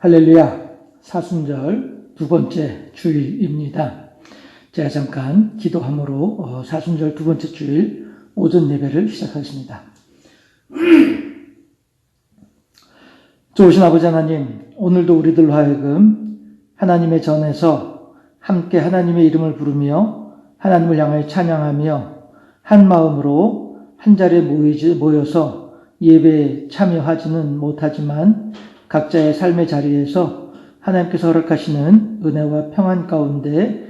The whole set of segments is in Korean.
할렐루야, 사순절 두 번째 주일입니다. 제가 잠깐 기도함으로 사순절 두 번째 주일 오전 예배를 시작하겠습니다. 좋으신 아버지 하나님, 오늘도 우리들로 하여금 하나님의 전에서 함께 하나님의 이름을 부르며 하나님을 향하여 찬양하며 한 마음으로 한 자리에 모여서 예배에 참여하지는 못하지만 각자의 삶의 자리에서 하나님께서 허락하시는 은혜와 평안 가운데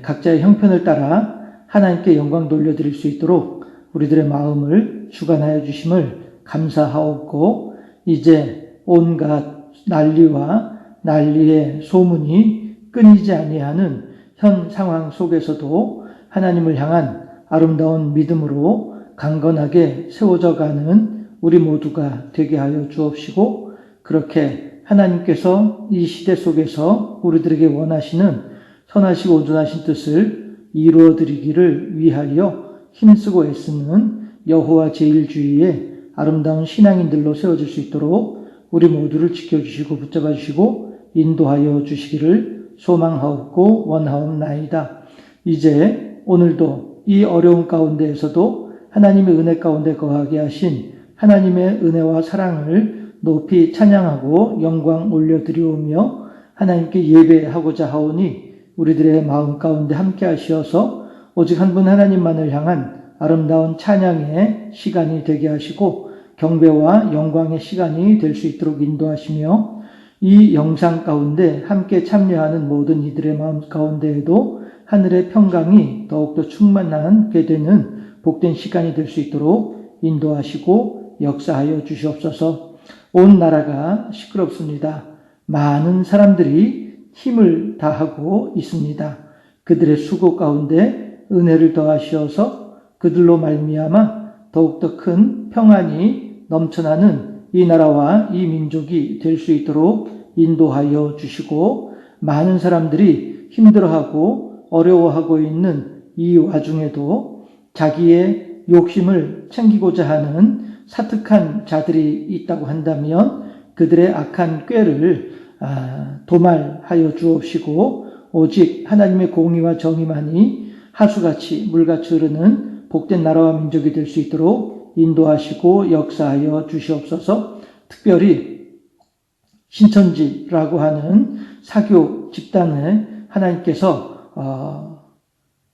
각자의 형편을 따라 하나님께 영광 돌려드릴 수 있도록 우리들의 마음을 주관하여 주심을 감사하옵고, 이제 온갖 난리와 난리의 소문이 끊이지 아니하는 현 상황 속에서도 하나님을 향한 아름다운 믿음으로 강건하게 세워져 가는 우리 모두가 되게 하여 주옵시고, 그렇게 하나님께서 이 시대 속에서 우리들에게 원하시는 선하시고 온전하신 뜻을 이루어드리기를 위하여 힘쓰고 애쓰는 여호와 제1주의의 아름다운 신앙인들로 세워질 수 있도록 우리 모두를 지켜주시고 붙잡아 주시고 인도하여 주시기를 소망하옵고 원하옵나이다. 이제 오늘도 이 어려운 가운데에서도 하나님의 은혜 가운데 거하게 하신 하나님의 은혜와 사랑을 높이 찬양하고 영광 올려드리오며 하나님께 예배하고자 하오니, 우리들의 마음 가운데 함께 하시어서 오직 한 분 하나님만을 향한 아름다운 찬양의 시간이 되게 하시고 경배와 영광의 시간이 될 수 있도록 인도하시며, 이 영상 가운데 함께 참여하는 모든 이들의 마음 가운데에도 하늘의 평강이 더욱더 충만하게 되는 복된 시간이 될 수 있도록 인도하시고 역사하여 주시옵소서. 온 나라가 시끄럽습니다. 많은 사람들이 힘을 다하고 있습니다. 그들의 수고 가운데 은혜를 더하시어서 그들로 말미암아 더욱더 큰 평안이 넘쳐나는 이 나라와 이 민족이 될 수 있도록 인도하여 주시고, 많은 사람들이 힘들어하고 어려워하고 있는 이 와중에도 자기의 욕심을 챙기고자 하는 사특한 자들이 있다고 한다면 그들의 악한 꾀를 도말하여 주옵시고, 오직 하나님의 공의와 정의만이 하수같이 물같이 흐르는 복된 나라와 민족이 될 수 있도록 인도하시고 역사하여 주시옵소서. 특별히 신천지라고 하는 사교 집단에 하나님께서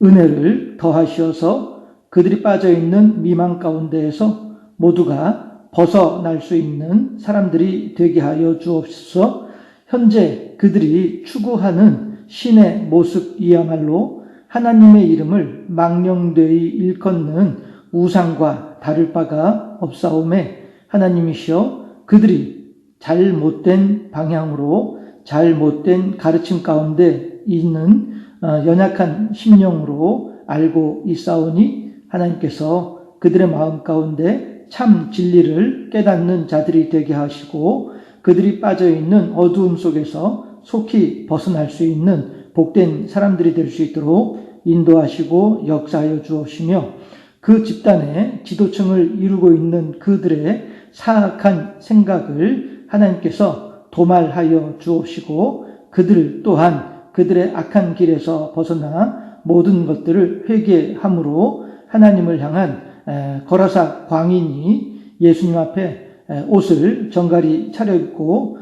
은혜를 더하시어서 그들이 빠져있는 미망 가운데에서 모두가 벗어날 수 있는 사람들이 되게 하여 주옵소서. 현재 그들이 추구하는 신의 모습이야말로 하나님의 이름을 망령되이 일컫는 우상과 다를 바가 없사오매, 하나님이시여 그들이 잘못된 방향으로 잘못된 가르침 가운데 있는 연약한 심령으로 알고 있사오니, 하나님께서 그들의 마음 가운데 참 진리를 깨닫는 자들이 되게 하시고 그들이 빠져있는 어두움 속에서 속히 벗어날 수 있는 복된 사람들이 될 수 있도록 인도하시고 역사하여 주옵시며, 그 집단의 지도층을 이루고 있는 그들의 사악한 생각을 하나님께서 도말하여 주옵시고, 그들 또한 그들의 악한 길에서 벗어나 모든 것들을 회개함으로 하나님을 향한 거라사 광인이 예수님 앞에 옷을 정갈이 차려입고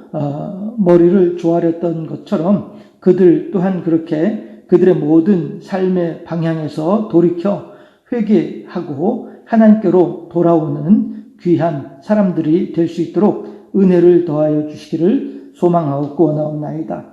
머리를 조아렸던 것처럼 그들 또한 그렇게 그들의 모든 삶의 방향에서 돌이켜 회개하고 하나님께로 돌아오는 귀한 사람들이 될 수 있도록 은혜를 더하여 주시기를 소망하고 원하옵나이다.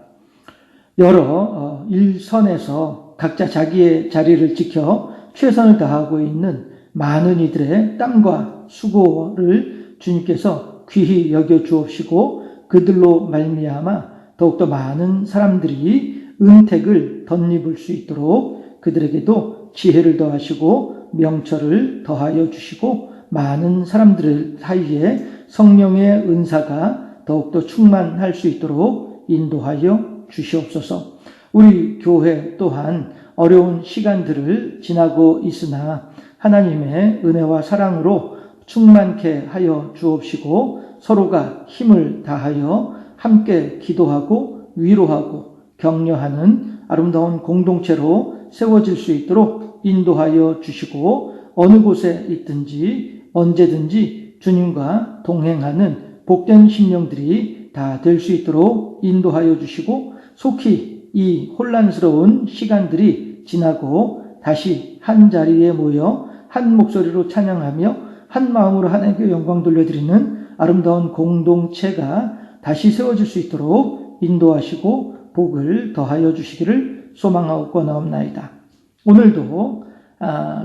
여러 일선에서 각자 자기의 자리를 지켜 최선을 다하고 있는 많은 이들의 땀과 수고를 주님께서 귀히 여겨 주옵시고, 그들로 말미암아 더욱더 많은 사람들이 은택을 덧입을 수 있도록 그들에게도 지혜를 더하시고 명철을 더하여 주시고, 많은 사람들 사이에 성령의 은사가 더욱더 충만할 수 있도록 인도하여 주시옵소서. 우리 교회 또한 어려운 시간들을 지나고 있으나 하나님의 은혜와 사랑으로 충만케 하여 주옵시고, 서로가 힘을 다하여 함께 기도하고 위로하고 격려하는 아름다운 공동체로 세워질 수 있도록 인도하여 주시고 어느 곳에 있든지 언제든지 주님과 동행하는 복된 심령들이 다 될 수 있도록 인도하여 주시고 속히 이 혼란스러운 시간들이 지나고 다시 한 자리에 모여 한 목소리로 찬양하며 한 마음으로 하나님께 영광 돌려드리는 아름다운 공동체가 다시 세워질 수 있도록 인도하시고 복을 더하여 주시기를 소망하고 권하옵나이다. 오늘도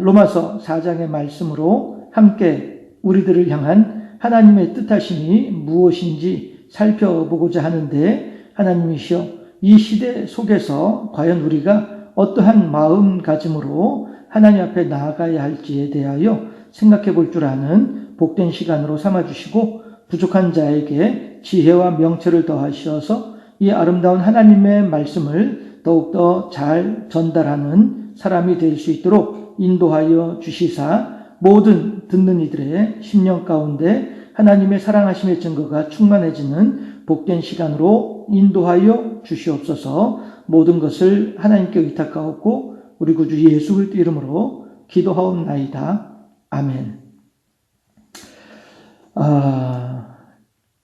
로마서 4장의 말씀으로 함께 우리들을 향한 하나님의 뜻하심이 무엇인지 살펴보고자 하는데, 하나님이시여, 이 시대 속에서 과연 우리가 어떠한 마음가짐으로 하나님 앞에 나아가야 할지에 대하여 생각해 볼 줄 아는 복된 시간으로 삼아주시고 부족한 자에게 지혜와 명철을 더하셔서 이 아름다운 하나님의 말씀을 더욱더 잘 전달하는 사람이 될 수 있도록 인도하여 주시사 모든 듣는 이들의 심령 가운데 하나님의 사랑하심의 증거가 충만해지는 복된 시간으로 인도하여 주시옵소서. 모든 것을 하나님께 의탁하옵고 우리 구주 예수 그리스도 이름으로 기도하옵나이다. 아멘.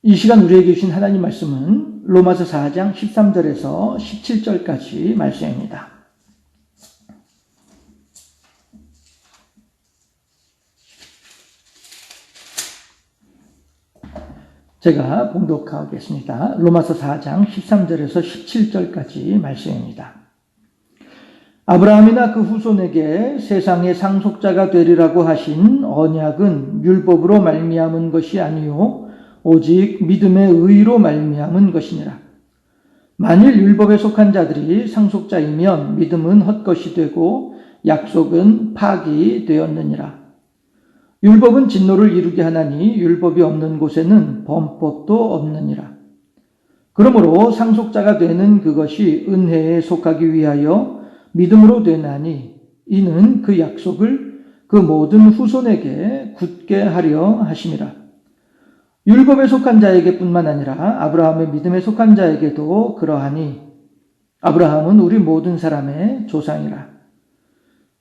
이 시간 우리에게 주신 하나님 말씀은 로마서 4장 13절에서 17절까지 말씀입니다. 제가 봉독하겠습니다. 로마서 4장 13절에서 17절까지 말씀입니다. 아브라함이나 그 후손에게 세상의 상속자가 되리라고 하신 언약은 율법으로 말미암은 것이 아니요 오직 믿음의 의로 말미암은 것이니라. 만일 율법에 속한 자들이 상속자이면 믿음은 헛것이 되고 약속은 파기 되었느니라. 율법은 진노를 이루게 하나니 율법이 없는 곳에는 범법도 없느니라. 그러므로 상속자가 되는 그것이 은혜에 속하기 위하여 믿음으로 되나니 이는 그 약속을 그 모든 후손에게 굳게 하려 하심이라. 율법에 속한 자에게 뿐만 아니라 아브라함의 믿음에 속한 자에게도 그러하니 아브라함은 우리 모든 사람의 조상이라.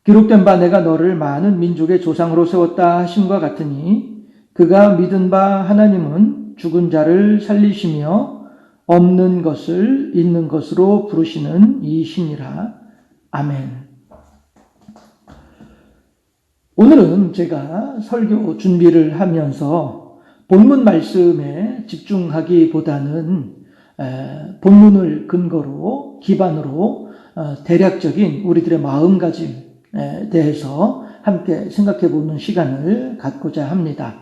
기록된 바 내가 너를 많은 민족의 조상으로 세웠다 하심과 같으니 그가 믿은 바 하나님은 죽은 자를 살리시며 없는 것을 있는 것으로 부르시는 이시니라. 아멘. 오늘은 제가 설교 준비를 하면서 본문 말씀에 집중하기보다는 본문을 근거로 기반으로 대략적인 우리들의 마음가짐 대해서 함께 생각해 보는 시간을 갖고자 합니다.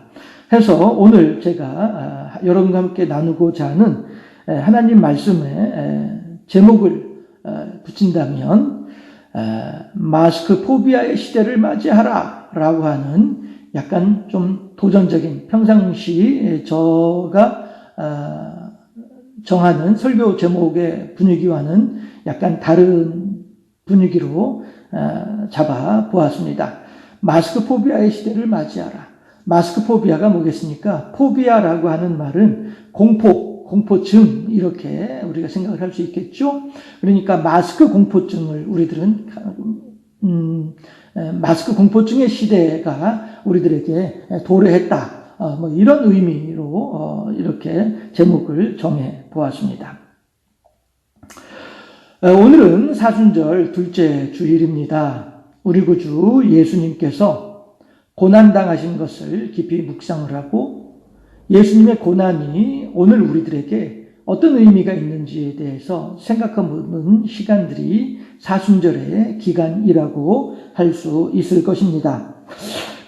해서 오늘 제가 여러분과 함께 나누고자 하는 하나님 말씀의 제목을 붙인다면 마스크 포비아의 시대를 맞이하라 라고 하는 약간 좀 도전적인, 평상시 저가 정하는 설교 제목의 분위기와는 약간 다른 분위기로 잡아 보았습니다. 마스크 포비아의 시대를 맞이하라. 마스크 포비아가 뭐겠습니까? 포비아라고 하는 말은 공포증 이렇게 우리가 생각을 할 수 있겠죠. 그러니까 마스크 공포증을 우리들은 마스크 공포증의 시대가 우리들에게 도래했다. 뭐 이런 의미로 이렇게 제목을 정해 보았습니다. 오늘은 사순절 둘째 주일입니다. 우리 구주 예수님께서 고난당하신 것을 깊이 묵상을 하고 예수님의 고난이 오늘 우리들에게 어떤 의미가 있는지에 대해서 생각해보는 시간들이 사순절의 기간이라고 할 수 있을 것입니다.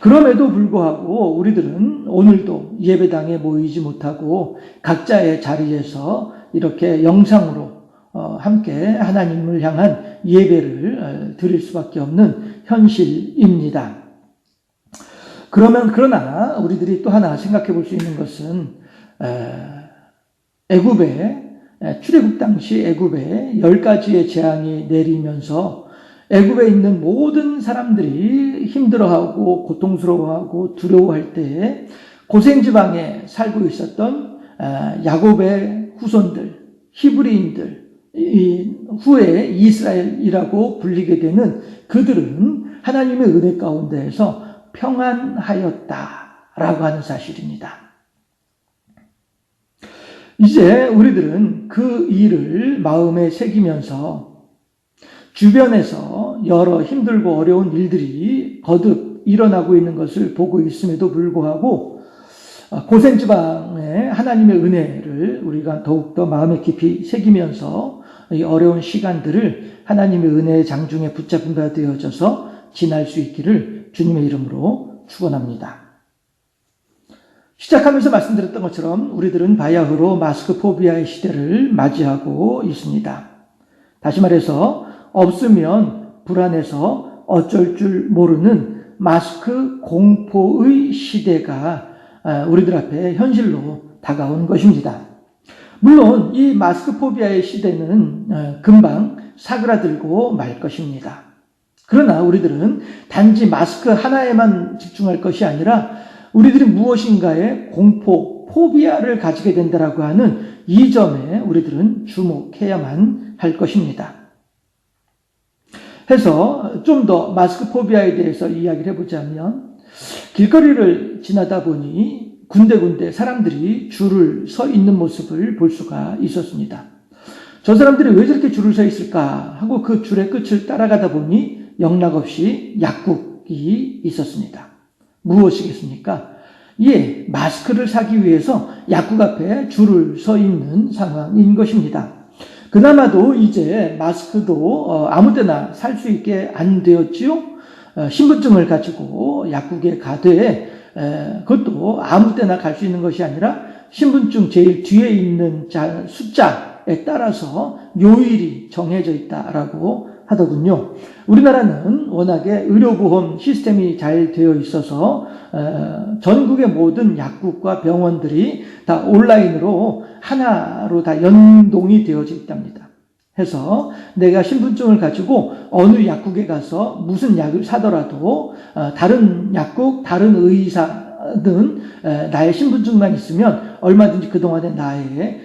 그럼에도 불구하고 우리들은 오늘도 예배당에 모이지 못하고 각자의 자리에서 이렇게 영상으로 함께 하나님을 향한 예배를 드릴 수밖에 없는 현실입니다. 그러나 우리들이 또 하나 생각해 볼 수 있는 것은 출애굽 당시 애굽에 10가지의 재앙이 내리면서 애굽에 있는 모든 사람들이 힘들어하고 고통스러워하고 두려워할 때에 고생지방에 살고 있었던 야곱의 후손들, 히브리인들, 후에 이스라엘이라고 불리게 되는 그들은 하나님의 은혜 가운데에서 평안하였다라고 하는 사실입니다. 이제 우리들은 그 일을 마음에 새기면서 주변에서 여러 힘들고 어려운 일들이 거듭 일어나고 있는 것을 보고 있음에도 불구하고 고센지방의 하나님의 은혜를 우리가 더욱더 마음에 깊이 새기면서 이 어려운 시간들을 하나님의 은혜의 장중에 붙잡은 바 되어져서 지날 수 있기를 주님의 이름으로 축원합니다. 시작하면서 말씀드렸던 것처럼 우리들은 바야흐로 마스크 포비아의 시대를 맞이하고 있습니다. 다시 말해서 없으면 불안해서 어쩔 줄 모르는 마스크 공포의 시대가 우리들 앞에 현실로 다가온 것입니다. 물론 이 마스크 포비아의 시대는 금방 사그라들고 말 것입니다. 그러나 우리들은 단지 마스크 하나에만 집중할 것이 아니라 우리들이 무엇인가에 공포, 포비아를 가지게 된다라고 하는 이 점에 우리들은 주목해야만 할 것입니다. 해서 좀 더 마스크 포비아에 대해서 이야기를 해보자면 길거리를 지나다 보니 군데군데 사람들이 줄을 서 있는 모습을 볼 수가 있었습니다. 저 사람들이 왜 저렇게 줄을 서 있을까 하고 그 줄의 끝을 따라가다 보니 영락없이 약국이 있었습니다. 무엇이겠습니까? 예, 마스크를 사기 위해서 약국 앞에 줄을 서 있는 상황인 것입니다. 그나마도 이제 마스크도 아무 때나 살 수 있게 안 되었지요. 신분증을 가지고 약국에 가되 그것도 아무 때나 갈 수 있는 것이 아니라 신분증 제일 뒤에 있는 숫자에 따라서 요일이 정해져 있다라고 하더군요. 우리나라는 워낙에 의료보험 시스템이 잘 되어 있어서 전국의 모든 약국과 병원들이 다 온라인으로 하나로 다 연동이 되어져 있답니다. 해서 내가 신분증을 가지고 어느 약국에 가서 무슨 약을 사더라도 다른 약국, 다른 의사든 나의 신분증만 있으면 얼마든지 그동안의 나의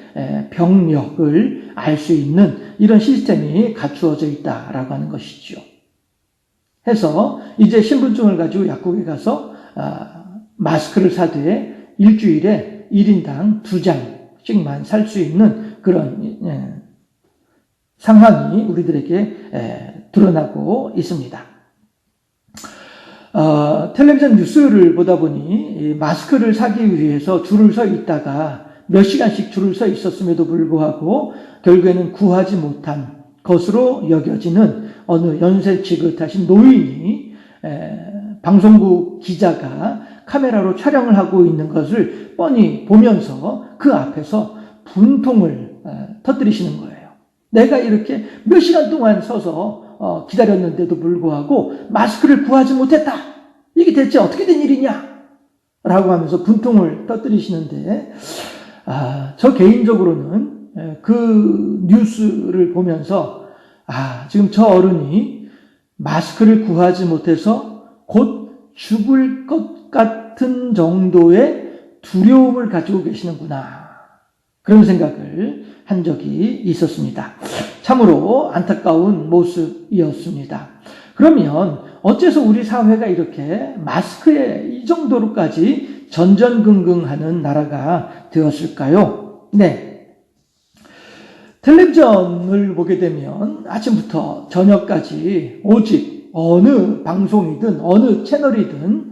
병력을 알 수 있는 이런 시스템이 갖추어져 있다라고 하는 것이죠. 해서 이제 신분증을 가지고 약국에 가서 마스크를 사되 일주일에 1인당 2장씩만 살 수 있는 그런 상황이 우리들에게 드러나고 있습니다. 텔레비전 뉴스를 보다 보니 마스크를 사기 위해서 줄을 서 있다가 몇 시간씩 줄을 서 있었음에도 불구하고 결국에는 구하지 못한 것으로 여겨지는 어느 연세 지긋하신 노인이 방송국 기자가 카메라로 촬영을 하고 있는 것을 뻔히 보면서 그 앞에서 분통을 터뜨리시는 거예요. 내가 이렇게 몇 시간 동안 서서 기다렸는데도 불구하고 마스크를 구하지 못했다. 이게 대체 어떻게 된 일이냐? 라고 하면서 분통을 터뜨리시는데 저 개인적으로는 그 뉴스를 보면서 지금 저 어른이 마스크를 구하지 못해서 곧 죽을 것 같은 정도의 두려움을 가지고 계시는구나. 그런 생각을 한 적이 있었습니다. 참으로 안타까운 모습이었습니다. 그러면 어째서 우리 사회가 이렇게 마스크에 이 정도로까지 전전긍긍하는 나라가 되었을까요? 네. 텔레비전을 보게 되면 아침부터 저녁까지 오직 어느 방송이든 어느 채널이든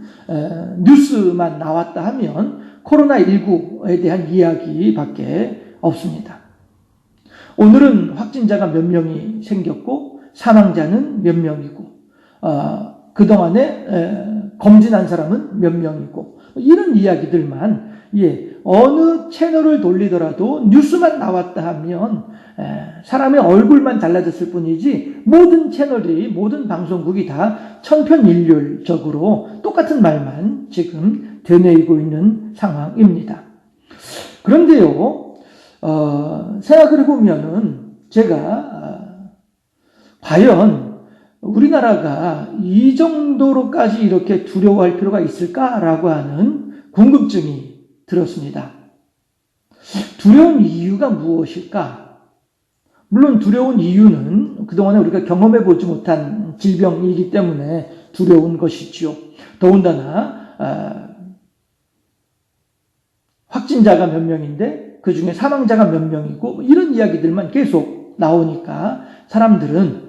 뉴스만 나왔다 하면 코로나19에 대한 이야기밖에 없습니다. 오늘은 확진자가 몇 명이 생겼고 사망자는 몇 명이고 그동안에 검진한 사람은 몇 명이고 이런 이야기들만 어느 채널을 돌리더라도 뉴스만 나왔다 하면 사람의 얼굴만 달라졌을 뿐이지 모든 채널이 모든 방송국이 다 천편일률적으로 똑같은 말만 지금 되뇌이고 있는 상황입니다. 그런데요, 생각을 해보면은 제가 과연 우리나라가 이 정도로까지 이렇게 두려워할 필요가 있을까라고 하는 궁금증이 들었습니다. 두려운 이유가 무엇일까? 물론 두려운 이유는 그동안에 우리가 경험해 보지 못한 질병이기 때문에 두려운 것이지요. 더군다나 확진자가 몇 명인데 그 중에 사망자가 몇 명이고 이런 이야기들만 계속 나오니까 사람들은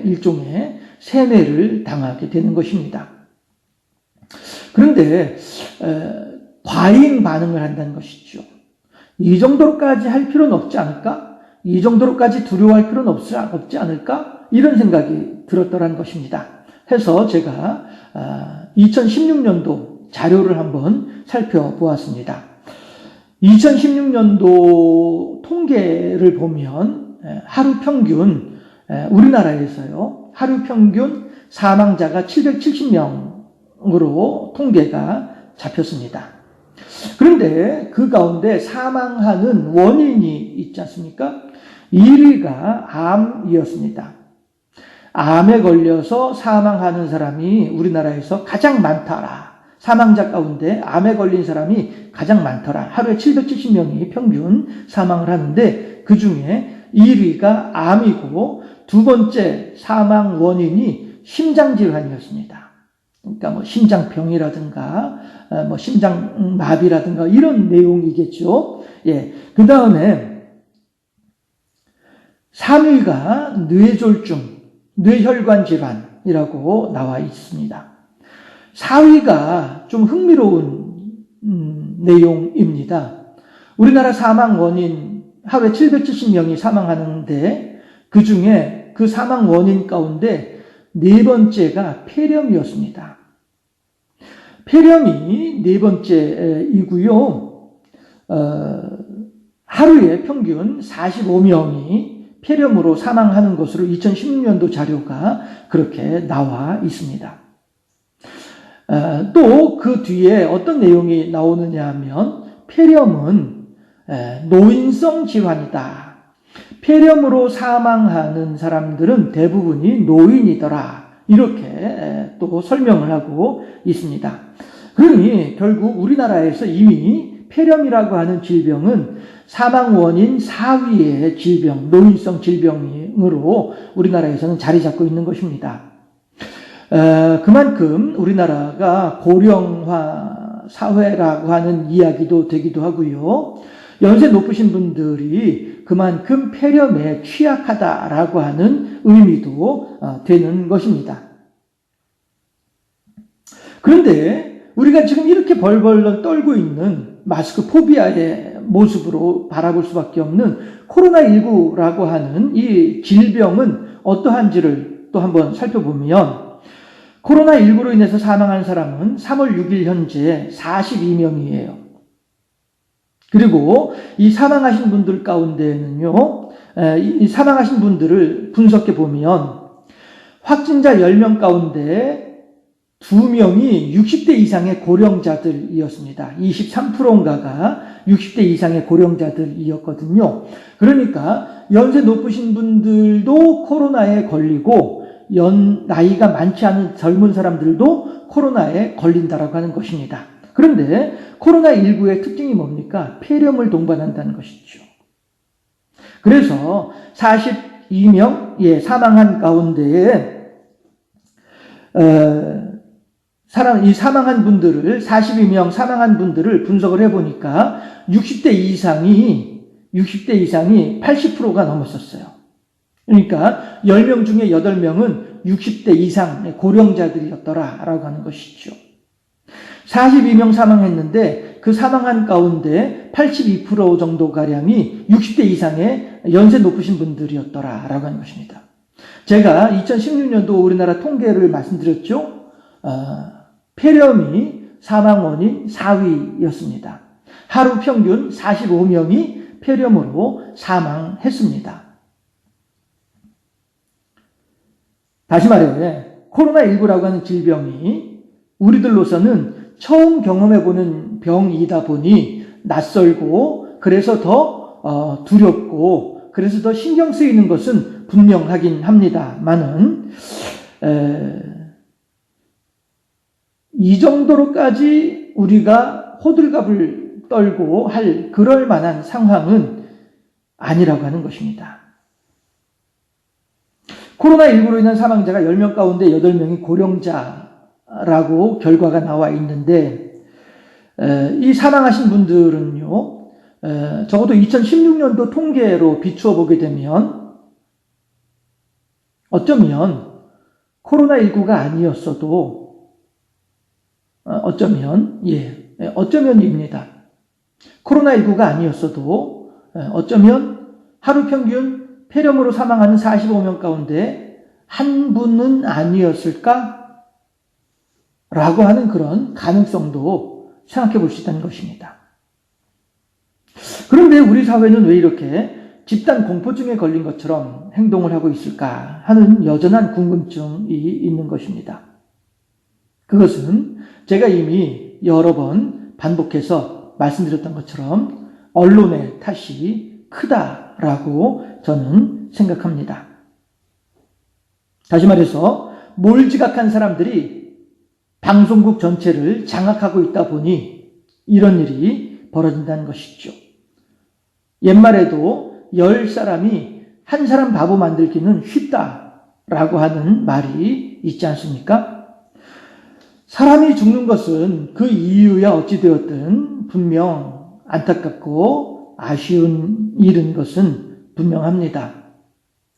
일종의 세뇌를 당하게 되는 것입니다. 그런데 과잉 반응을 한다는 것이죠. 이 정도로까지 할 필요는 없지 않을까? 이 정도로까지 두려워할 필요는 없지 않을까? 이런 생각이 들었더란 것입니다. 해서 제가 2016년도 자료를 한번 살펴보았습니다. 2016년도 통계를 보면 하루 평균 우리나라에서요. 하루 평균 사망자가 770명으로 통계가 잡혔습니다. 그런데 그 가운데 사망하는 원인이 있지 않습니까? 1위가 암이었습니다. 암에 걸려서 사망하는 사람이 우리나라에서 가장 많더라. 사망자 가운데 암에 걸린 사람이 가장 많더라. 하루에 770명이 평균 사망을 하는데 그 중에 1위가 암이고 두 번째 사망 원인이 심장질환이었습니다. 그러니까 뭐 심장병이라든가 뭐 심장마비라든가 이런 내용이겠죠. 예. 그 다음에 3위가 뇌졸중, 뇌혈관 질환이라고 나와 있습니다. 4위가 좀 흥미로운 내용입니다. 우리나라 사망 원인 하루에 770명이 사망하는데 그 중에 그 사망 원인 가운데 네 번째가 폐렴이었습니다. 폐렴이 네 번째이고요. 하루에 평균 45명이 폐렴으로 사망하는 것으로 2016년도 자료가 그렇게 나와 있습니다. 또 그 뒤에 어떤 내용이 나오느냐 하면 폐렴은 노인성 질환이다. 폐렴으로 사망하는 사람들은 대부분이 노인이더라. 이렇게 또 설명을 하고 있습니다. 그러니 결국 우리나라에서 이미 폐렴이라고 하는 질병은 사망 원인 4위의 질병, 노인성 질병으로 우리나라에서는 자리 잡고 있는 것입니다. 그만큼 우리나라가 고령화 사회라고 하는 이야기도 되기도 하고요. 연세 높으신 분들이 그만큼 폐렴에 취약하다라고 하는 의미도 되는 것입니다. 그런데 우리가 지금 이렇게 벌벌 떨고 있는 마스크 포비아의 모습으로 바라볼 수밖에 없는 코로나19라고 하는 이 질병은 어떠한지를 또 한번 살펴보면 코로나19로 인해서 사망한 사람은 3월 6일 현재 42명이에요. 그리고 이 사망하신 분들 가운데는요, 이 사망하신 분들을 분석해 보면 확진자 10명 가운데 2명이 60대 이상의 고령자들이었습니다. 23%인가가 60대 이상의 고령자들이었거든요. 그러니까 연세 높으신 분들도 코로나에 걸리고 나이가 많지 않은 젊은 사람들도 코로나에 걸린다라고 하는 것입니다. 그런데 코로나19의 특징이 뭡니까? 폐렴을 동반한다는 것이죠. 그래서 42명 사망한 가운데에 이 사망한 분들을 42명 사망한 분들을 분석을 해보니까 60대 이상이 80%가 넘었었어요. 그러니까 10명 중에 8명은 60대 이상 고령자들이었더라라고 하는 것이죠. 42명 사망했는데 그 사망한 가운데 82% 정도가량이 60대 이상의 연세 높으신 분들이었더라라고 하는 것입니다. 제가 2016년도 우리나라 통계를 말씀드렸죠. 폐렴이 사망 원인 4위였습니다. 하루 평균 45명이 폐렴으로 사망했습니다. 다시 말해 코로나19라고 하는 질병이 우리들로서는 처음 경험해보는 병이다 보니 낯설고 그래서 더 두렵고 그래서 더 신경 쓰이는 것은 분명하긴 합니다만은 이 정도로까지 우리가 호들갑을 떨고 할 그럴 만한 상황은 아니라고 하는 것입니다. 코로나19로 인한 사망자가 10명 가운데 8명이 고령자라고 결과가 나와 있는데 이 사망하신 분들은요, 적어도 2016년도 통계로 비추어 보게 되면 어쩌면 코로나19가 아니었어도 어쩌면입니다. 코로나19가 아니었어도 어쩌면 하루 평균 폐렴으로 사망하는 45명 가운데 한 분은 아니었을까? 라고 하는 그런 가능성도 생각해 볼 수 있다는 것입니다. 그런데 우리 사회는 왜 이렇게 집단 공포증에 걸린 것처럼 행동을 하고 있을까 하는 여전한 궁금증이 있는 것입니다. 그것은 제가 이미 여러 번 반복해서 말씀드렸던 것처럼 언론의 탓이 크다라고 저는 생각합니다. 다시 말해서 몰지각한 사람들이 방송국 전체를 장악하고 있다 보니 이런 일이 벌어진다는 것이죠. 옛말에도 10사람이 한 사람 바보 만들기는 쉽다라고 하는 말이 있지 않습니까? 사람이 죽는 것은 그 이유야 어찌 되었든 분명 안타깝고 아쉬운 일인 것은 분명합니다.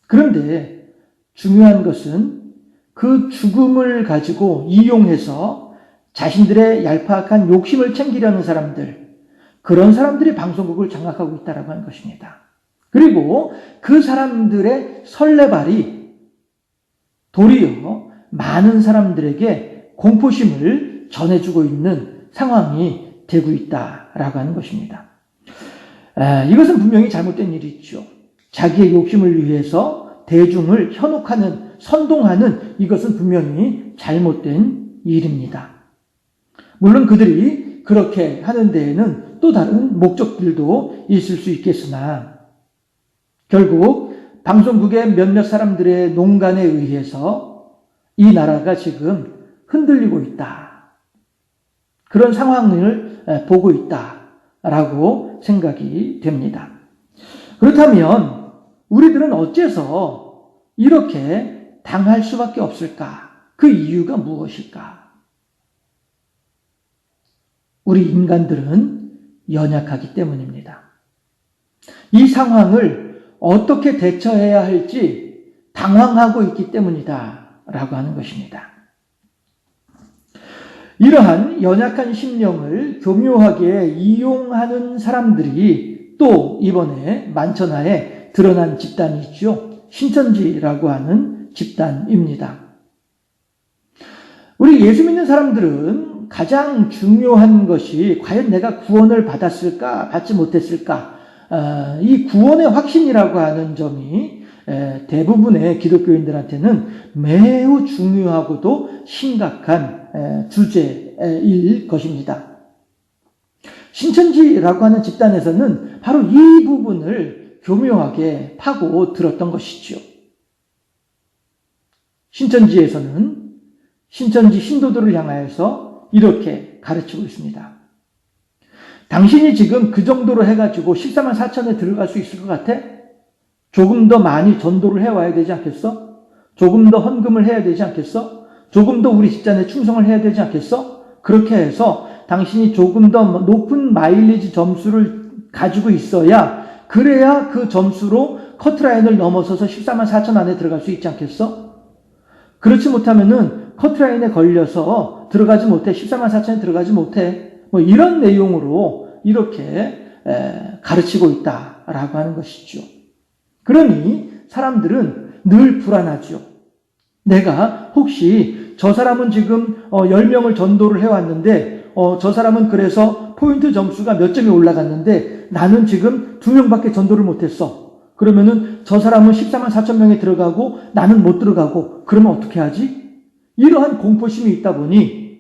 그런데 중요한 것은 그 죽음을 가지고 이용해서 자신들의 얄팍한 욕심을 챙기려는 사람들, 그런 사람들이 방송국을 장악하고 있다고 하는 것입니다. 그리고 그 사람들의 설레발이 도리어 많은 사람들에게 공포심을 전해주고 있는 상황이 되고 있다라고 하는 것입니다. 이것은 분명히 잘못된 일이죠. 자기의 욕심을 위해서 대중을 현혹하는, 선동하는 이것은 분명히 잘못된 일입니다. 물론 그들이 그렇게 하는 데에는 또 다른 목적들도 있을 수 있겠으나 결국 방송국의 몇몇 사람들의 농간에 의해서 이 나라가 지금 흔들리고 있다. 그런 상황을 보고 있다라고 생각이 됩니다. 그렇다면 우리들은 어째서 이렇게 당할 수밖에 없을까? 그 이유가 무엇일까? 우리 인간들은 연약하기 때문입니다. 이 상황을 어떻게 대처해야 할지 당황하고 있기 때문이다 라고 하는 것입니다. 이러한 연약한 심령을 교묘하게 이용하는 사람들이 또 이번에 만천하에 드러난 집단이 있죠. 신천지라고 하는 집단입니다. 우리 예수 믿는 사람들은 가장 중요한 것이 과연 내가 구원을 받았을까, 받지 못했을까, 이 구원의 확신이라고 하는 점이 대부분의 기독교인들한테는 매우 중요하고도 심각한 주제일 것입니다. 신천지라고 하는 집단에서는 바로 이 부분을 교묘하게 파고 들었던 것이죠. 신천지에서는 신천지 신도들을 향하여서 이렇게 가르치고 있습니다. 당신이 지금 그 정도로 해가지고 14만 4천에 들어갈 수 있을 것 같아? 조금 더 많이 전도를 해와야 되지 않겠어? 조금 더 헌금을 해야 되지 않겠어? 조금 더 우리 집단에 충성을 해야 되지 않겠어? 그렇게 해서 당신이 조금 더 높은 마일리지 점수를 가지고 있어야, 그래야 그 점수로 커트라인을 넘어서서 14만 4천 안에 들어갈 수 있지 않겠어? 그렇지 못하면은 커트라인에 걸려서 들어가지 못해, 14만 4천에 들어가지 못해. 뭐 이런 내용으로 이렇게 가르치고 있다라고 하는 것이죠. 그러니 사람들은 늘 불안하죠. 내가 혹시 저 사람은 지금 10명을 전도를 해왔는데 저 사람은 그래서 포인트 점수가 몇 점이 올라갔는데 나는 지금 2명밖에 전도를 못했어. 그러면은 저 사람은 14만 4천 명에 들어가고 나는 못 들어가고 그러면 어떻게 하지? 이러한 공포심이 있다 보니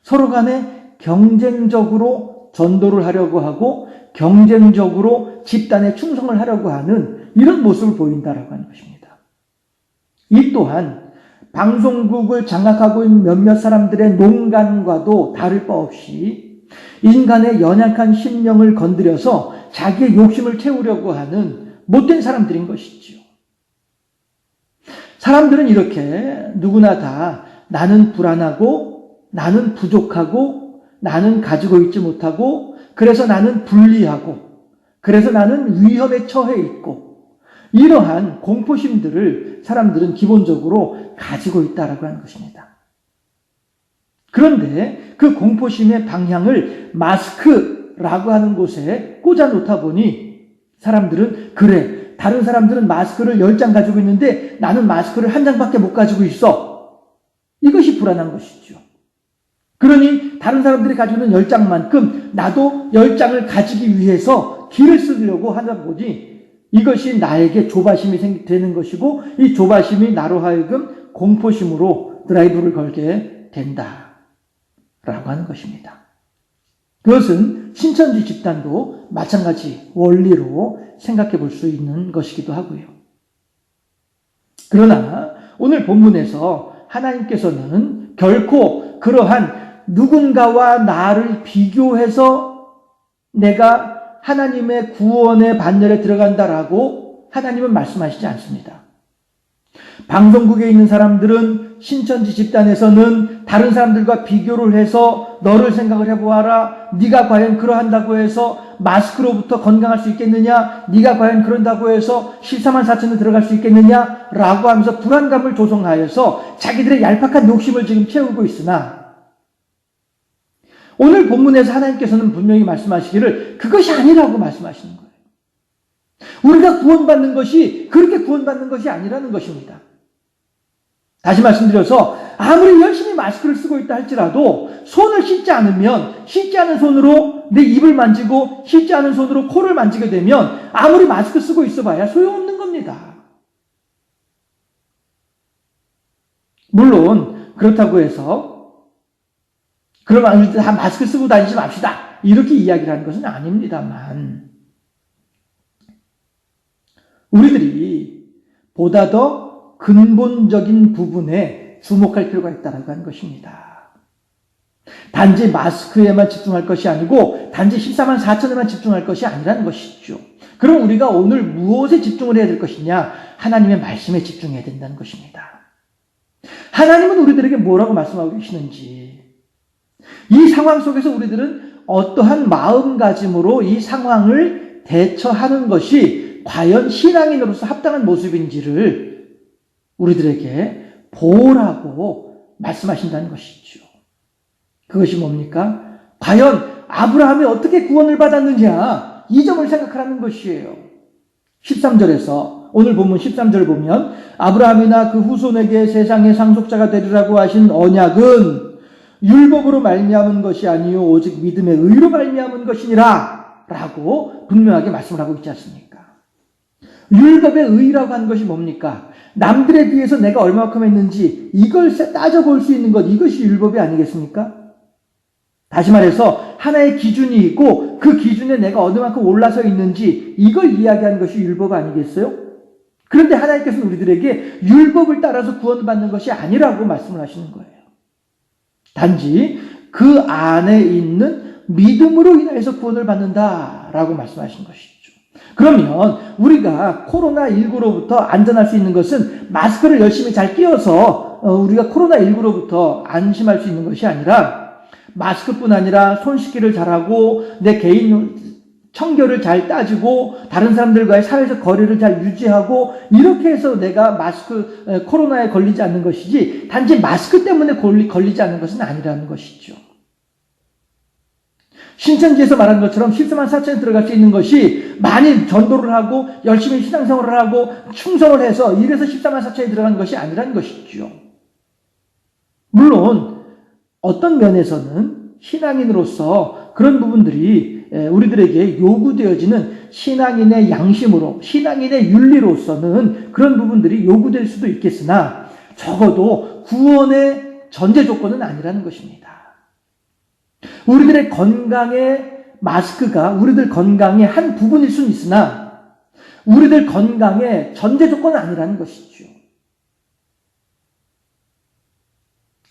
서로 간에 경쟁적으로 전도를 하려고 하고 경쟁적으로 집단에 충성을 하려고 하는 이런 모습을 보인다라고 하는 것입니다. 이 또한 방송국을 장악하고 있는 몇몇 사람들의 농간과도 다를 바 없이 인간의 연약한 심령을 건드려서 자기의 욕심을 채우려고 하는 못된 사람들인 것이지요. 사람들은 이렇게 누구나 다 나는 불안하고 나는 부족하고 나는 가지고 있지 못하고 그래서 나는 불리하고 그래서 나는 위험에 처해 있고 이러한 공포심들을 사람들은 기본적으로 가지고 있다라고 하는 것입니다. 그런데 그 공포심의 방향을 마스크라고 하는 곳에 꽂아 놓다 보니 사람들은 그래 다른 사람들은 마스크를 10장 가지고 있는데 나는 마스크를 1장밖에 못 가지고 있어. 이것이 불안한 것이죠. 그러니 다른 사람들이 가지고 있는 10장만큼 나도 10장을 가지기 위해서 길을 쓰려고 하다 보니 이것이 나에게 조바심이 되는 것이고 이 조바심이 나로 하여금 공포심으로 드라이브를 걸게 된다라고 하는 것입니다. 그것은 신천지 집단도 마찬가지 원리로 생각해 볼 수 있는 것이기도 하고요. 그러나 오늘 본문에서 하나님께서는 결코 그러한 누군가와 나를 비교해서 내가 하나님의 구원의 반열에 들어간다라고 하나님은 말씀하시지 않습니다. 방송국에 있는 사람들은 신천지 집단에서는 다른 사람들과 비교를 해서 너를 생각을 해보아라. 네가 과연 그러한다고 해서 마스크로부터 건강할 수 있겠느냐? 네가 과연 그런다고 해서 14만 4천에 들어갈 수 있겠느냐? 라고 하면서 불안감을 조성하여서 자기들의 얄팍한 욕심을 지금 채우고 있으나 오늘 본문에서 하나님께서는 분명히 말씀하시기를 그것이 아니라고 말씀하시는 거예요. 우리가 구원받는 것이 그렇게 구원받는 것이 아니라는 것입니다. 다시 말씀드려서 아무리 열심히 마스크를 쓰고 있다 할지라도 손을 씻지 않으면 씻지 않은 손으로 내 입을 만지고 씻지 않은 손으로 코를 만지게 되면 아무리 마스크 쓰고 있어봐야 소용없는 겁니다. 물론 그렇다고 해서 그러면 우리 다 마스크 쓰고 다니지 맙시다 이렇게 이야기를 하는 것은 아닙니다만 우리들이 보다 더 근본적인 부분에 주목할 필요가 있다고 하는 것입니다. 단지 마스크에만 집중할 것이 아니고 단지 14만 4천에만 집중할 것이 아니라는 것이죠. 그럼 우리가 오늘 무엇에 집중을 해야 될 것이냐? 하나님의 말씀에 집중해야 된다는 것입니다. 하나님은 우리들에게 뭐라고 말씀하고 계시는지 이 상황 속에서 우리들은 어떠한 마음가짐으로 이 상황을 대처하는 것이 과연 신앙인으로서 합당한 모습인지를 우리들에게 보라고 말씀하신다는 것이죠. 그것이 뭡니까? 과연 아브라함이 어떻게 구원을 받았느냐 이 점을 생각하라는 것이에요. 13절에서 오늘 본문 13절 보면 아브라함이나 그 후손에게 세상의 상속자가 되리라고 하신 언약은 율법으로 말미암은 것이 아니요 오직 믿음의 의로 말미암은 것이니라 라고 분명하게 말씀을 하고 있지 않습니까? 율법의 의라고 하는 것이 뭡니까? 남들에 비해서 내가 얼마만큼 했는지 이걸 따져볼 수 있는 것 이것이 율법이 아니겠습니까? 다시 말해서 하나의 기준이 있고 그 기준에 내가 어느 만큼 올라서 있는지 이걸 이야기하는 것이 율법 아니겠어요? 그런데 하나님께서는 우리들에게 율법을 따라서 구원을 받는 것이 아니라고 말씀을 하시는 거예요. 단지 그 안에 있는 믿음으로 인해서 구원을 받는다라고 말씀하신 것이죠. 그러면 우리가 코로나19로부터 안전할 수 있는 것은 마스크를 열심히 잘 끼워서 우리가 코로나19로부터 안심할 수 있는 것이 아니라 마스크뿐 아니라 손 씻기를 잘하고 내 개인 청결을 잘 따지고 다른 사람들과의 사회적 거리를 잘 유지하고 이렇게 해서 내가 코로나에 걸리지 않는 것이지 단지 마스크 때문에 걸리지 않는 것은 아니라는 것이죠. 신천지에서 말한 것처럼 14만 4천에 들어갈 수 있는 것이 많이 전도를 하고 열심히 신앙생활을 하고 충성을 해서 이래서 14만 4천에 들어간 것이 아니라는 것이죠. 물론 어떤 면에서는 신앙인으로서 그런 부분들이 우리들에게 요구되어지는 신앙인의 양심으로 신앙인의 윤리로서는 그런 부분들이 요구될 수도 있겠으나 적어도 구원의 전제 조건은 아니라는 것입니다. 우리들의 건강의 마스크가 우리들 건강의 한 부분일 수는 있으나 우리들 건강의 전제 조건은 아니라는 것이죠.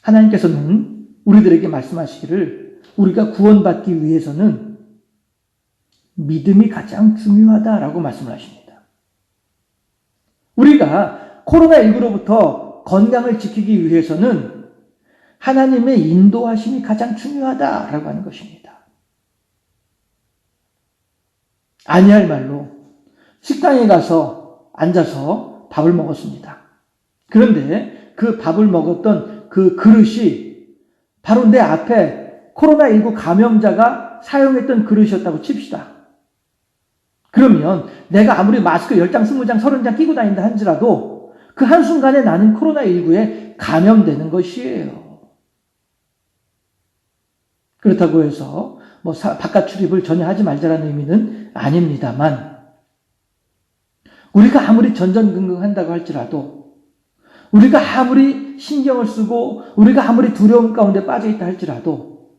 하나님께서는 우리들에게 말씀하시기를 우리가 구원받기 위해서는 믿음이 가장 중요하다라고 말씀을 하십니다. 우리가 코로나19로부터 건강을 지키기 위해서는 하나님의 인도하심이 가장 중요하다라고 하는 것입니다. 아니할 말로 식당에 가서 앉아서 밥을 먹었습니다. 그런데 그 밥을 먹었던 그 그릇이 바로 내 앞에 코로나19 감염자가 사용했던 그릇이었다고 칩시다. 그러면 내가 아무리 마스크 10장, 20장, 30장 끼고 다닌다 한지라도 그 한순간에 나는 코로나19에 감염되는 것이에요. 그렇다고 해서 바깥 출입을 전혀 하지 말자라는 의미는 아닙니다만, 우리가 아무리 전전긍긍한다고 할지라도, 우리가 아무리 신경을 쓰고 우리가 아무리 두려움 가운데 빠져있다 할지라도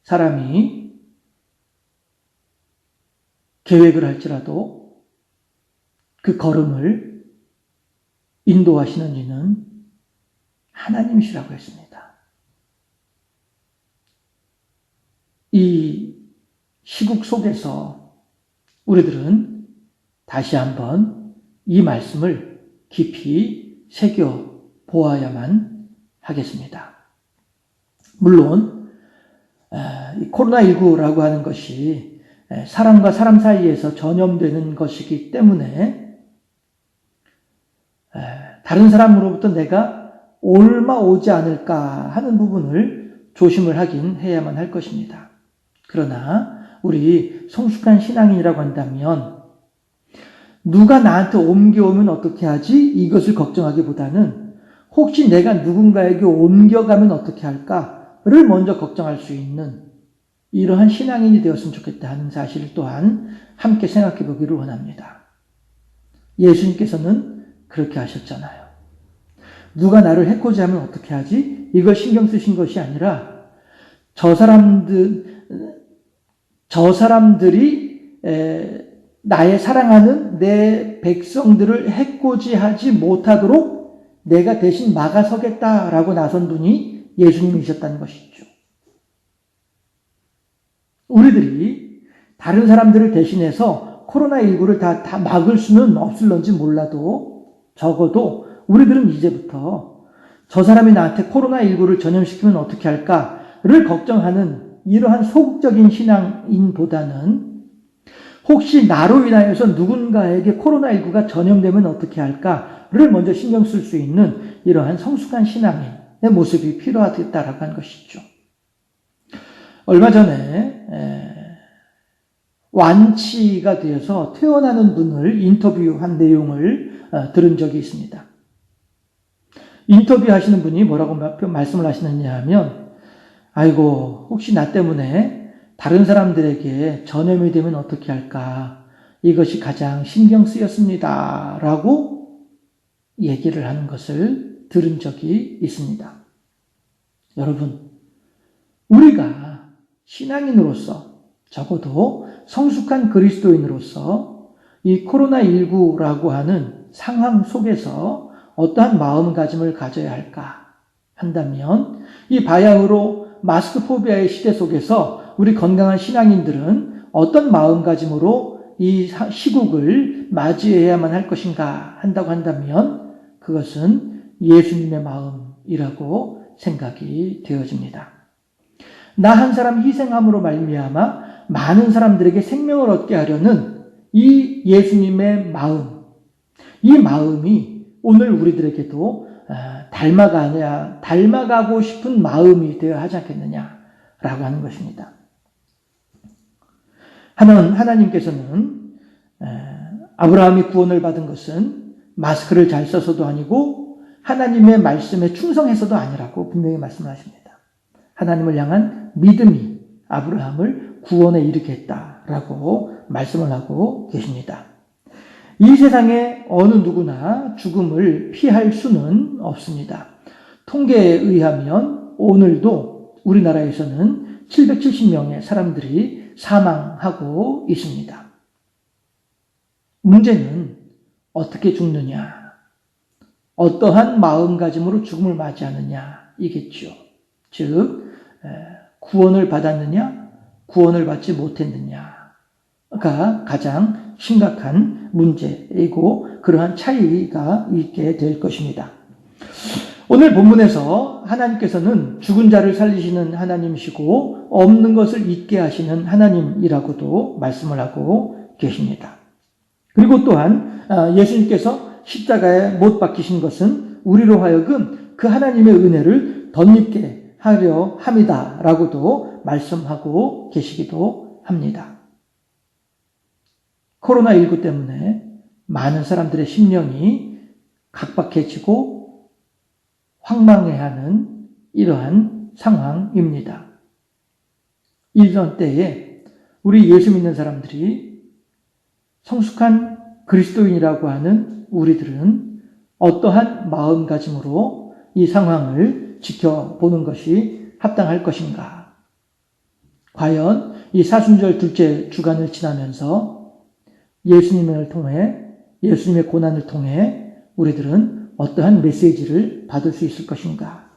사람이 계획을 할지라도 그 걸음을 인도하시는 이는 하나님이시라고 했습니다. 이 시국 속에서 우리들은 다시 한번 이 말씀을 깊이 새겨 보아야만 하겠습니다. 물론 코로나19라고 하는 것이 사람과 사람 사이에서 전염되는 것이기 때문에 다른 사람으로부터 내가 옮아 오지 않을까 하는 부분을 조심을 하긴 해야만 할 것입니다. 그러나 우리 성숙한 신앙인이라고 한다면 누가 나한테 옮겨오면 어떻게 하지? 이것을 걱정하기보다는 혹시 내가 누군가에게 옮겨가면 어떻게 할까를 먼저 걱정할 수 있는 이러한 신앙인이 되었으면 좋겠다 하는 사실 또한 함께 생각해 보기를 원합니다. 예수님께서는 그렇게 하셨잖아요. 누가 나를 해코지 하면 어떻게 하지? 이걸 신경 쓰신 것이 아니라 저 사람들이 나의 사랑하는 내 백성들을 해코지하지 못하도록 내가 대신 막아서겠다라고 나선 분이 예수님이셨다는 것이죠. 우리들이 다른 사람들을 대신해서 코로나19를 다 막을 수는 없을런지 몰라도 적어도 우리들은 이제부터 저 사람이 나한테 코로나19를 전염시키면 어떻게 할까를 걱정하는 이러한 소극적인 신앙인보다는 혹시 나로 인하여서 누군가에게 코로나19가 전염되면 어떻게 할까를 먼저 신경 쓸 수 있는 이러한 성숙한 신앙인의 모습이 필요하겠다라고 하는 것이죠. 얼마 전에 완치가 되어서 퇴원하는 분을 인터뷰한 내용을 들은 적이 있습니다. 인터뷰하시는 분이 뭐라고 말씀을 하시느냐 하면, 아이고 혹시 나 때문에 다른 사람들에게 전염이 되면 어떻게 할까, 이것이 가장 신경 쓰였습니다 라고 얘기를 하는 것을 들은 적이 있습니다. 여러분, 우리가 신앙인으로서, 적어도 성숙한 그리스도인으로서 이 코로나19라고 하는 상황 속에서 어떠한 마음가짐을 가져야 할까 한다면, 이 바야흐로 마스크 포비아의 시대 속에서 우리 건강한 신앙인들은 어떤 마음가짐으로 이 시국을 맞이해야만 할 것인가 한다고 한다면, 그것은 예수님의 마음이라고 생각이 되어집니다. 나 한 사람 희생함으로 말미암아 많은 사람들에게 생명을 얻게 하려는 이 예수님의 마음, 이 마음이 오늘 우리들에게도 닮아가고 싶은 마음이 되어야 하지 않겠느냐라고 하는 것입니다. 하나님께서는 아브라함이 구원을 받은 것은 마스크를 잘 써서도 아니고 하나님의 말씀에 충성해서도 아니라고 분명히 말씀하십니다. 하나님을 향한 믿음이 아브라함을 구원에 이르게 했다라고 말씀을 하고 계십니다. 이 세상에 어느 누구나 죽음을 피할 수는 없습니다. 통계에 의하면 오늘도 우리나라에서는 770명의 사람들이 사망하고 있습니다. 문제는 어떻게 죽느냐, 어떠한 마음가짐으로 죽음을 맞이하느냐 이겠죠. 즉 구원을 받았느냐, 구원을 받지 못했느냐가 가장 심각한 문제이고 그러한 차이가 있게 될 것입니다. 오늘 본문에서 하나님께서는 죽은 자를 살리시는 하나님이시고 없는 것을 있게 하시는 하나님이라고도 말씀을 하고 계십니다. 그리고 또한 예수님께서 십자가에 못 박히신 것은 우리로 하여금 그 하나님의 은혜를 덧입게 하려 함이다라고도 말씀하고 계시기도 합니다. 코로나19 때문에 많은 사람들의 심령이 각박해지고 황망해하는 이러한 상황입니다. 이런 때에 우리 예수 믿는 사람들이 성숙한 그리스도인이라고 하는 우리들은 어떠한 마음가짐으로 이 상황을 지켜보는 것이 합당할 것인가? 과연 이 사순절 둘째 주간을 지나면서 예수님을 통해, 예수님의 고난을 통해 우리들은 어떠한 메시지를 받을 수 있을 것인가?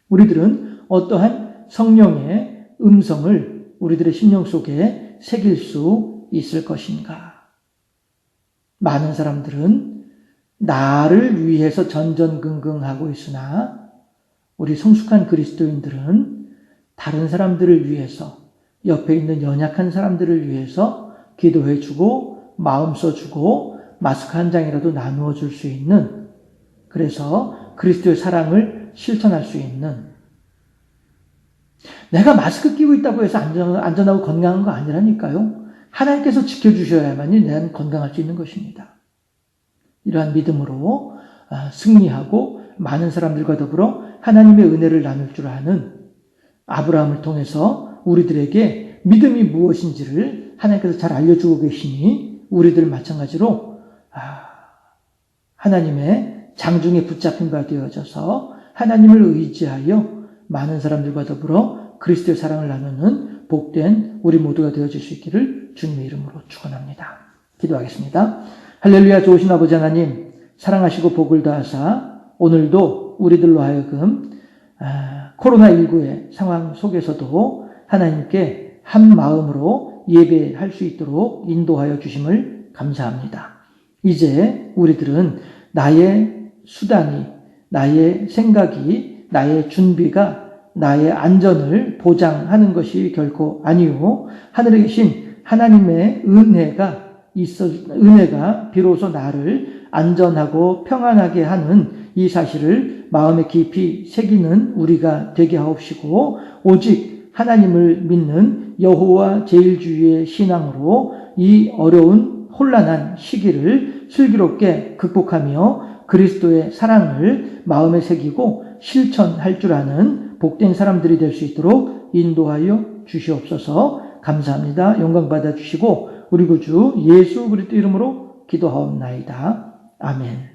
우리들은 어떠한 성령의 음성을 우리들의 심령 속에 새길 수 있을 것인가? 많은 사람들은 나를 위해서 전전긍긍하고 있으나 우리 성숙한 그리스도인들은 다른 사람들을 위해서, 옆에 있는 연약한 사람들을 위해서 기도해주고 마음 써주고 마스크 한 장이라도 나누어 줄 수 있는, 그래서 그리스도의 사랑을 실천할 수 있는, 내가 마스크 끼고 있다고 해서 안전하고 건강한 거 아니라니까요. 하나님께서 지켜주셔야만이 내가 건강할 수 있는 것입니다. 이러한 믿음으로 승리하고 많은 사람들과 더불어 하나님의 은혜를 나눌 줄 아는 아브라함을 통해서 우리들에게 믿음이 무엇인지를 하나님께서 잘 알려주고 계시니 우리들 마찬가지로 하나님의 장중에 붙잡힌 바 되어져서 하나님을 의지하여 많은 사람들과 더불어 그리스도의 사랑을 나누는 복된 우리 모두가 되어질 수 있기를 주님의 이름으로 축원합니다. 기도하겠습니다. 할렐루야. 좋으신 아버지 하나님, 사랑하시고 복을 다하사 오늘도 우리들로 하여금 코로나19의 상황 속에서도 하나님께 한 마음으로 예배할 수 있도록 인도하여 주심을 감사합니다. 이제 우리들은 나의 수단이, 나의 생각이, 나의 준비가 나의 안전을 보장하는 것이 결코 아니오 하늘에 계신 하나님의 은혜가 비로소 나를 안전하고 평안하게 하는 이 사실을 마음에 깊이 새기는 우리가 되게 하옵시고 오직 하나님을 믿는 여호와 제일주의의 신앙으로 이 어려운 혼란한 시기를 슬기롭게 극복하며 그리스도의 사랑을 마음에 새기고 실천할 줄 아는 복된 사람들이 될 수 있도록 인도하여 주시옵소서. 감사합니다. 영광 받아주시고 우리 구주 예수 그리스도 이름으로 기도하옵나이다. 아멘.